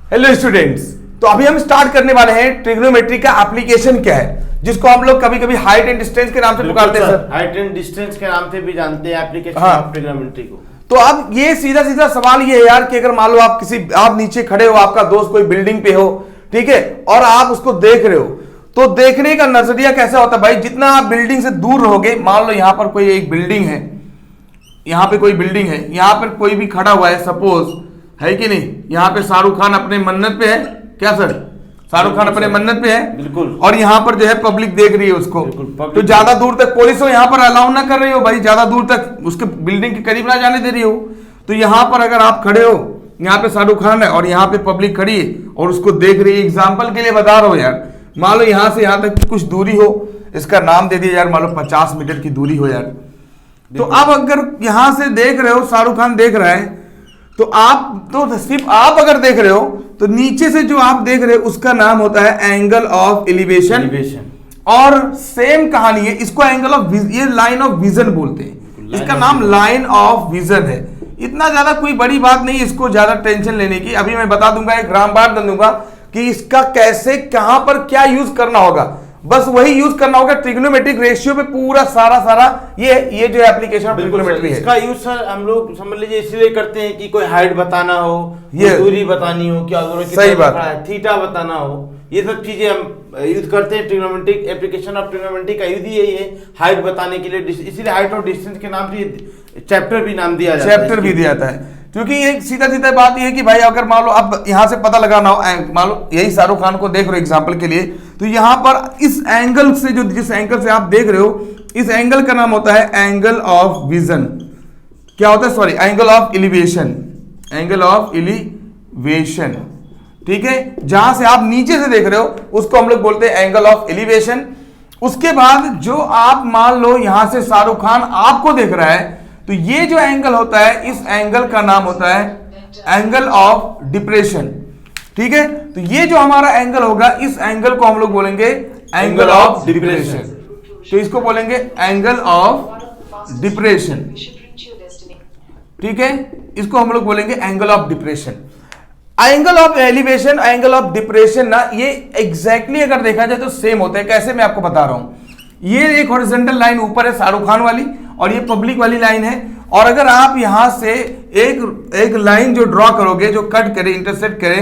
Hello students, तो अभी हम स्टार्ट करने वाले हैं ट्रिग्नोमेट्री का एप्लीकेशन क्या है, जिसको हम लोग कभी कभी हाइट एंड डिस्टेंस के नाम से पुकारते हैं सर। हाइट एंड डिस्टेंस के नाम से भी जानते हैं एप्लीकेशन हाँ। ऑफ ट्रिग्नोमेट्री को। तो अब ये सीधा सीधा सवाल ये है यार कि अगर मान लो आप नीचे खड़े हो, आपका दोस्त कोई बिल्डिंग पे हो, ठीक है, और आप उसको देख रहे हो, तो देखने का नजरिया कैसा होता है भाई? जितना आप बिल्डिंग से दूर रहोगे, मान लो यहां पर कोई एक बिल्डिंग है, यहां पे कोई बिल्डिंग है, यहां पर कोई भी खड़ा हुआ है, सपोज है कि नहीं, यहां पे शाहरुख खान अपने मन्नत पे है, क्या सर? शाहरुख खान अपने मन्नत पे है, बिल्कुल। और यहाँ पर जो है पब्लिक देख रही है उसको, तो ज्यादा दूर तक पुलिस हो यहाँ पर अलाउ ना कर रही हो भाई, ज्यादा दूर तक उसके बिल्डिंग के करीब ना जाने दे रही हो। तो यहाँ पर अगर आप खड़े हो, यहाँ पे शाहरुख खान है और यहाँ पे पब्लिक खड़ी है और उसको देख रही है, एग्जाम्पल के लिए बता रहा हूँ यार, मान लो यहाँ से यहाँ तक कुछ दूरी हो, इसका नाम दे दिया यार, मान लो 50 मीटर की दूरी हो यार। तो अब अगर यहां से देख रहे हो, शाहरुख खान देख रहा है, तो सिर्फ आप अगर देख रहे हो, तो नीचे से जो आप देख रहे हो उसका नाम होता है एंगल ऑफ एलिवेशन। और सेम कहानी है, इसको एंगल ऑफ ये लाइन ऑफ विजन बोलते हैं, इसका नाम लाइन ऑफ विजन है। इतना ज्यादा कोई बड़ी बात नहीं, इसको ज्यादा टेंशन लेने की। अभी मैं बता दूंगा, एक रामबाण बन दूंगा कि इसका कैसे कहां पर क्या यूज करना होगा, बस वही यूज करना होगा। ट्रिग्नोमेट्रिक रेशियो पे पूरा सारा ये जो एप्लीकेशन ऑफ ट्रिग्नोमेट्री है, इसका यूज सर हम लोग समझ लीजिए इसलिए करते हैं कि कोई हाइट बताना हो, ये दूरी बतानी हो, क्या सही बात है, थीटा बताना हो, ये सब चीजें हम यूज करते हैं। ट्रिग्नोमेट्रिक एप्लीकेशन ऑफ ट्रिग्नोमेट्री का यूज यही है, हाइट बताने के लिए, इसीलिए हाइट और डिस्टेंस के नाम से चैप्टर भी नाम दिया जाता है, चैप्टर भी दिया जाता है। क्योंकि एक सीधा सीधा बात यह है कि भाई अगर मान लो अब यहां से पता लगाना हो, मान लो यही शाहरुख खान को देख रहे हो एग्जांपल के लिए, तो यहां पर इस एंगल से, जो जिस एंगल से आप देख रहे हो, इस एंगल का नाम होता है एंगल ऑफ विजन। क्या होता है? Sorry, angle of elevation, angle of elevation, ठीक है। जहां से आप नीचे से देख रहे हो उसको हम लोग बोलते हैं एंगल ऑफ एलिवेशन। उसके बाद जो आप मान लो यहां से शाहरुख खान आपको देख रहा है, तो ये जो एंगल होता है, इस एंगल का नाम होता है एंगल ऑफ डिप्रेशन, ठीक है। तो ये जो हमारा एंगल होगा, इस एंगल को हम लोग बोलेंगे एंगल ऑफ डिप्रेशन, तो इसको बोलेंगे एंगल ऑफ डिप्रेशन, ठीक है। इसको हम लोग बोलेंगे angle of depression. Angle of elevation, angle of depression ना, ये एग्जैक्टली अगर देखा जाए तो सेम होता है। कैसे? मैं आपको बता रहा हूं, ये एक हॉरिजॉन्टल लाइन ऊपर है शाहरुख खान वाली, और ये पब्लिक वाली लाइन है। और अगर आप यहां से एक लाइन जो ड्रॉ करोगे, जो कट करे, इंटरसेक्ट करे,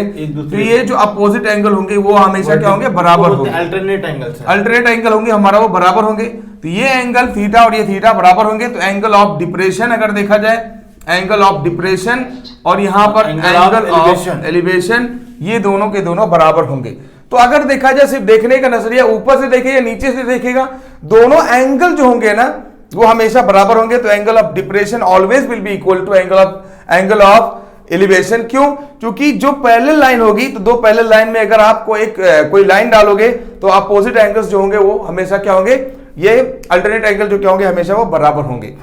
तो ये जो अपोजिट एंगल होंगे वो हमेशा क्या होंगे? बराबर होंगे। अल्टरनेट एंगल, अल्टरनेट एंगल होंगे हमारा, वो बराबर होंगे। तो ये एंगल थीटा और ये थीटा बराबर होंगे। तो एंगल ऑफ डिप्रेशन अगर देखा जाए, एंगल ऑफ डिप्रेशन और यहां पर एंगल ऑफ एलिवेशन, ये दोनों के दोनों बराबर होंगे। तो अगर देखा जाए, सिर्फ देखने का नजरिया ऊपर से देखेगा नीचे से देखेगा, दोनों एंगल जो होंगे ना वो हमेशा बराबर होंगे। तो angle of depression always will be equal to angle of elevation. क्यों? क्योंकि जो पैरेलल लाइन होगी, तो दो पैरेलल लाइन में अगर आप कोई लाइन डालोगे, तो अपोजिट एंगल्स जो होंगे वो हमेशा क्या होंगे? ये अल्टरनेट एंगल जो क्या होंगे? हमेशा वो बराबर होंगे।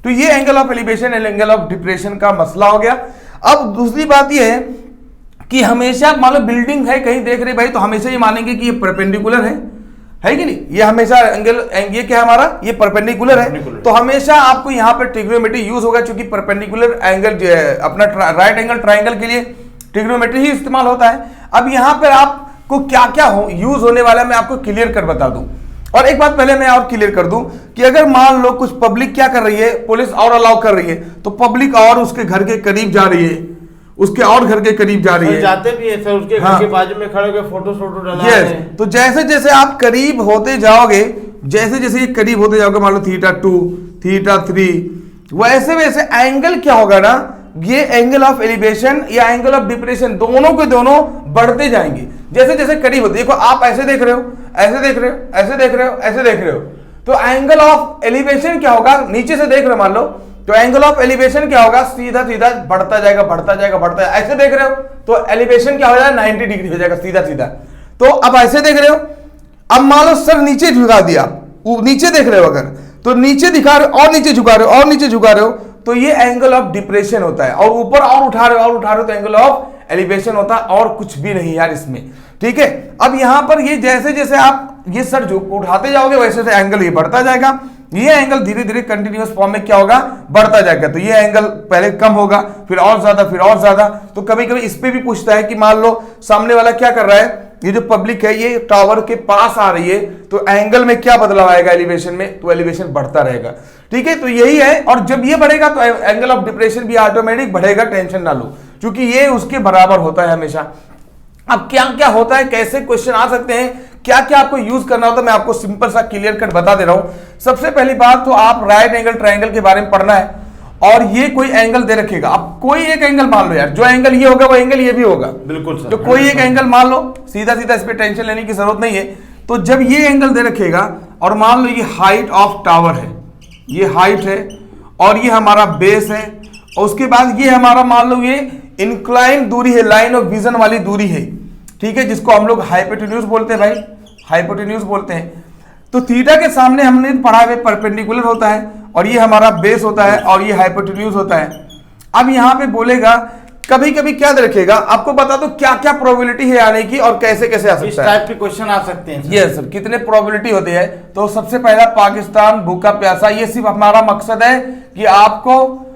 तो ये angle of elevation and angle of depression का मसला हो गया। अब दूसरी बात ये है कि हमेशा मान लो बिल्डिंग है, कहीं देख रहे भाई, तो हमेशा ये मानेंगे कि ये परपेंडिकुलर है कि नहीं? ये हमेशा एंगल, ये क्या है हमारा? ये परपेंडिकुलर है। तो हमेशा आपको यहाँ पर ट्रिग्नोमेट्री यूज होगा, क्योंकि परपेंडिकुलर एंगल जो है, अपना राइट एंगल ट्राइंगल के लिए ट्रिग्नोमेट्री ही इस्तेमाल होता है। अब यहाँ पर आपको क्या क्या यूज होने वाला है, मैं आपको क्लियर कर बता दूं। और एक बात पहले मैं और क्लियर कर दूं कि अगर मान लो कुछ पब्लिक क्या कर रही है, पुलिस और अलाउ कर रही है, तो पब्लिक और उसके घर के करीब जा रही है, उसके और घर के करीब जा रही है, जाते भी है सर, उसके घर के बाजू में खड़े होकर फोटो डाला है। तो जैसे जैसे आप करीब होते जाओगे, जैसे जैसे करीब होते जाओगे, मान लो थीटा 2, थीटा 3, वैसे वैसे एंगल क्या होगा ना, ये एंगल ऑफ एलिवेशन या एंगल ऑफ डिप्रेशन, दोनों के दोनों बढ़ते जाएंगे जैसे जैसे करीब होते। देखो आप ऐसे देख रहे हो, ऐसे देख रहे हो, ऐसे देख रहे हो, ऐसे देख रहे हो, तो एंगल ऑफ एलिवेशन क्या होगा? नीचे से देख रहे हो मान लो, तो एंगल ऑफ एलिवेशन क्या होगा? सीधा सीधा बढ़ता जाएगा, बढ़ता जाएगा, बढ़ता जाएगा। ऐसे देख रहे हो तो एलिवेशन क्या हो जाएगा? 90 डिग्री हो जाएगा, सीधा सीधा। तो अब ऐसे देख रहे हो, अब मान लो सर नीचे झुका दिया, नीचे देख रहे हो अगर, तो नीचे दिखा रहे हो और नीचे झुका रहे हो और नीचे झुका रहे हो, तो ये एंगल ऑफ डिप्रेशन होता है। और ऊपर और उठा रहे हो और उठा रहे हो, तो एंगल ऑफ एलिवेशन होता है, और कुछ भी नहीं यार इसमें, ठीक है। अब यहां पर ये जैसे जैसे आप ये सर जो उठाते जाओगे, वैसे से एंगल ये बढ़ता जाएगा। ये एंगल धीरे धीरे कंटिन्यूअस फॉर्म में क्या होगा, बढ़ता जाएगा। तो ये एंगल पहले कम होगा, फिर और ज्यादा, फिर और ज्यादा। तो कभी कभी इस पे भी पूछता है कि मान लो सामने वाला क्या कर रहा है, ये जो पब्लिक है ये टावर के पास आ रही है, तो एंगल में क्या बदलाव आएगा एलिवेशन में, तो एलिवेशन बढ़ता रहेगा। ठीक है, तो यही है। और जब ये बढ़ेगा तो एंगल ऑफ डिप्रेशन भी ऑटोमेटिक बढ़ेगा, टेंशन ना लो, क्योंकि ये उसके बराबर होता है हमेशा। अब क्या क्या होता है, कैसे क्वेश्चन आ सकते हैं, क्या क्या आपको यूज करना होता है, मैं आपको सिंपल सा क्लियर कट बता दे रहा हूं। सबसे पहली बात तो आप राइट एंगल ट्रायंगल के बारे में पढ़ना है, और ये कोई एंगल दे रखेगा। अब कोई एक एंगल मान लो यार, जो एंगल ये होगा वो एंगल ये भी होगा, बिल्कुल सर। तो कोई एक एंगल मान लो, सीधा सीधा इस पे टेंशन लेने की जरूरत नहीं है। तो जब ये एंगल दे रखेगा और मान लो ये हाइट ऑफ टावर है, ये हाइट है और ये हमारा बेस है, और उसके बाद ये हमारा मान लो ये इंक्लाइन दूरी है, लाइन ऑफ विजन वाली दूरी है, ठीक है, जिसको हम लोग हाइपोटेन्यूज बोलते हैं भाई, हाइपोटेन्यूज बोलते हैं। तो थीटा के सामने हमने पढ़ा है परपेंडिकुलर होता है, और ये हमारा बेस होता है, और ये हाइपोटेन्यूज होता है। अब यहां पे बोलेगा कभी कभी क्या रखेगा, आपको बता दो क्या क्या प्रोबेबिलिटी है आने की और कैसे कैसे आ सकता है, इस टाइप के क्वेश्चन आ सकते हैं। यस सर, कितने प्रोबेबिलिटी होती है। तो सबसे पहला पाकिस्तान भूखा प्यासा, ये सिर्फ हमारा मकसद है कि आपको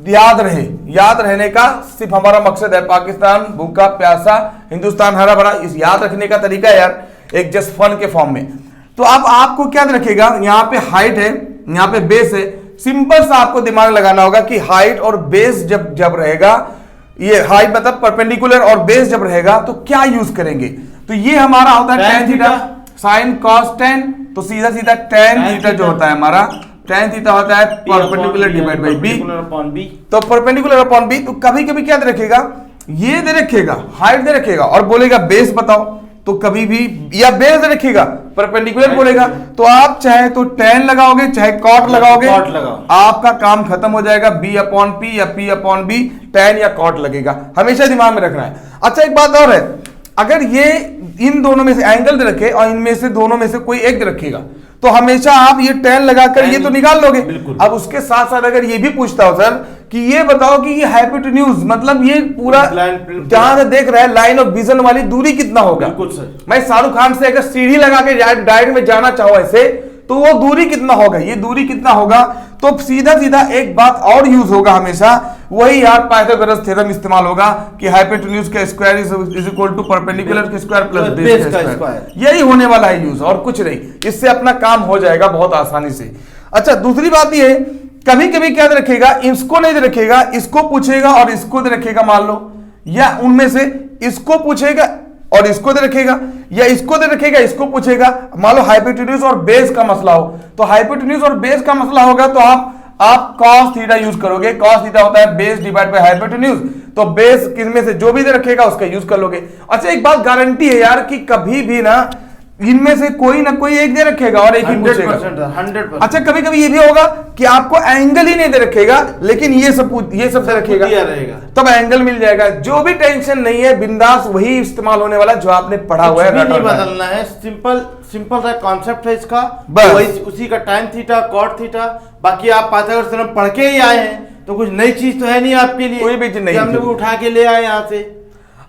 याद रहे, याद रहने का सिर्फ हमारा मकसद है। पाकिस्तान भूखा प्यासा, हिंदुस्तान हरा भरा, इस याद रखने का तरीका है यार, एक जस्ट फन के फॉर्म में। तो अब आपको क्या रखेगा, यहाँ पे हाइट है, यहाँ पे बेस है। सिंपल सा आपको दिमाग लगाना होगा कि हाइट और बेस जब जब रहेगा, ये हाइट मतलब परपेंडिकुलर और बेस जब रहेगा तो क्या यूज करेंगे। तो ये हमारा होता है tan theta sine cos tan, तो सीधा सीधा tan थीटा जो होता है हमारा, tan थीटा होता है परपेंडिकुलर डिवाइड बाय b, तो परपेंडिकुलर अपॉन b। तो कभी कभी क्या दे रखेगा, ये दे रखेगा, हाइट दे रखेगा और बोलेगा बेस बताओ, तो कभी भी या बेस दे रखेगा, परपेंडिकुलर बोलेगा, तो आप चाहे तो tan लगाओगे चाहे cot लगाओगे, आपका काम खत्म हो जाएगा, b अपॉन p या p अपॉन b, tan या cot लगेगा, हमेशा दिमाग में रखना है। अच्छा एक बात और है, अगर ये इन दोनों में से एंगल दे रखे और इनमें से दोनों में से कोई एक दे रखेगा, तो हमेशा आप ये tan लगाकर ये तो निकाल लोगे। अब उसके साथ साथ अगर ये भी पूछता हो सर कि ये बताओ कि ये हाइपोटेन्यूज मतलब ये पूरा जहां से देख रहा है लाइन ऑफ विजन वाली दूरी कितना होगा, मैं शाहरुख खान से अगर सीढ़ी लगा के डायरेक्ट में जाना चाहूं ऐसे, तो वो दूरी कितना होगा, ये दूरी कितना होगा। तो सीधा सीधा एक बात और यूज होगा हमेशा, वही यार पाइथागोरस थ्योरम इस्तेमाल होगा कि हाइपोटेन्यूज का square is equal to perpendicular का स्क्वायर प्लस बेस का स्क्वायर, यही होने वाला है यूज, और कुछ नहीं। इससे अपना काम हो जाएगा बहुत आसानी से। अच्छा दूसरी बात ये, कभी कभी क्या रखेगा, इसको नहीं रखेगा, इसको पूछेगा और इसको रखेगा मान लो, या उनमें से इसको पूछेगा और इसको दे रखेगा, या इसको दे रखेगा इसको पूछेगा। मान लो हाइपोटेन्यूज और बेस का मसला हो, तो हाइपोटेन्यूज और बेस का मसला होगा तो आप cos थीटा यूज करोगे, cos थीटा होता है बेस डिवाइड बाय हाइपोटेन्यूज, तो बेस किसमें से जो भी दे रखेगा उसका यूज कर लोगे। अच्छा एक बात गारंटी है यार कि कभी भी ना इनमें से कोई ना कोई एक दे रखेगा और एक ही पूछेगा 100%। अच्छा कभी कभी ये भी होगा कि आपको एंगल ही नहीं दे रखेगा, लेकिन ये सब दे रखेगा, तब एंगल मिल जाएगा। जो भी टेंशन नहीं है, बिंदास वही इस्तेमाल होने वाला जो आपने पढ़ा हुआ है, नहीं बदलना है, सिंपल सा कॉन्सेप्ट है इसका, उसी का टाइम थीटा कॉट थीटा। बाकी आप पाइथागोरस थ्योरम पढ़ के ही आए हैं, तो कुछ नई चीज तो है नहीं आपके लिए, कोई भी चीज नहीं, हमने उठा के ले आए यहाँ से।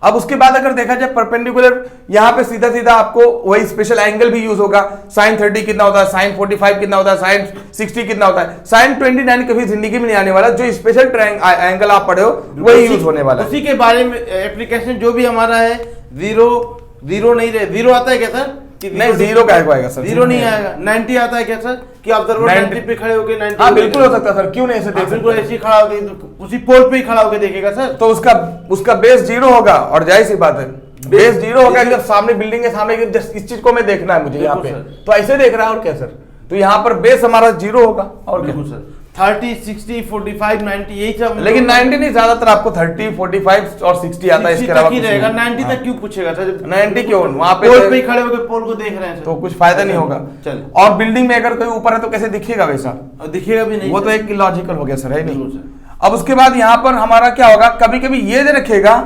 अब उसके बाद अगर देखा जाए परपेंडिकुलर, यहाँ पे सीधा सीधा आपको वही स्पेशल एंगल भी यूज होगा। साइन 30 कितना होता है, साइन 45 कितना होता है, साइन 60 कितना होता है, साइन 29 कभी जिंदगी में नहीं आने वाला। जो स्पेशल एंगल आप पढ़े हो वही यूज होने वाला है। उसी के बारे में एप्लीकेशन जो भी हमारा है, जीरो नहीं रहे, जीरो आता है क्या सर? नहीं जीरो का आएगा सर, जीरो नहीं आएगा। 90 आता है क्या सर? कि आप जरूर 90 पे खड़े होके 90, हाँ बिल्कुल हो सकता है सर, क्यों नहीं ऐसे देख, बिल्कुल ऐसे खड़ा होके उसी पोल पे ही खड़ा होके देखेगा सर, तो उसका बेस जीरो होगा, और जाहिर सी बात है बेस जीरो होगा। जब सामने बिल्डिंग है, सामने इस चीज को मैं देखना है मुझे यहाँ पे, तो ऐसे देख रहा है और क्या सर, तो यहाँ पर बेस हमारा जीरो होगा और क्या सर। 30, 60, 45, 90 यही सब, लेकिन 90 नहीं, ज्यादातर आपको 30, 45 और 60 आता है, इसके अलावा कुछ रहेगा। 90 तक क्यों पूछेगा सर? 90 क्यों, वहां पे पोल पे खड़े होकर पोल को देख रहे हैं, तो कुछ फायदा नहीं होगा। चल, और बिल्डिंग में अगर कोई ऊपर है तो कैसे दिखेगा वैसा, दिखेगा भी नहीं, वो तो एक लॉजिकल हो गया सर, है नहीं। अब उसके बाद यहाँ पर हमारा क्या होगा, कभी कभी ये दे रखेगा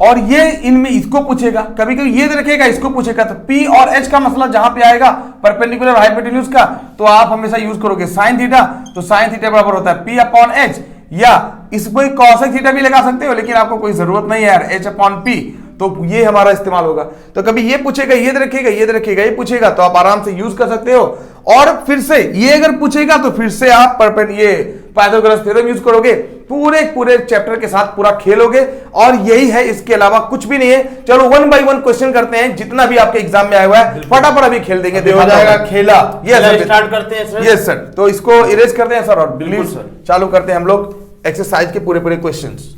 और ये इनमें इसको पूछेगा, कभी कभी ये दे रखेगा इसको पूछेगा। तो P और H का मसला जहां पे आएगा परपेंडिकुलर हाइपोटेन्यूज का, तो आप हमेशा यूज करोगे साइन थीटा, तो साइन थीटा बराबर होता है P अपॉन H, या इसको कॉसेक थीटा भी लगा सकते हो, लेकिन आपको कोई जरूरत नहीं है यार, H अपॉन P। तो ये हमारा इस्तेमाल होगा। तो कभी ये पूछेगा ये रखेगा, ये रखेगा, ये पूछेगा तो आप आराम से यूज कर सकते हो। और फिर से ये अगर पूछेगा तो फिर से आप ये पाइथागोरस थ्योरम यूज करोगे, पूरे चैप्टर के साथ पूरा खेलोगे, और यही है, इसके अलावा कुछ भी नहीं है। चलो 1 बाय 1 क्वेश्चन करते हैं, जितना भी आपके एग्जाम में आया हुआ है फटाफट अभी खेल देंगे, हो जाएगा खेला। यस स्टार्ट करते हैं सर। यस सर, तो इसको इरेज करते हैं सर, और बिल्कुल प्लीज सर। चालू करते हैं हम लोग एक्सरसाइज के पूरे क्वेश्चंस।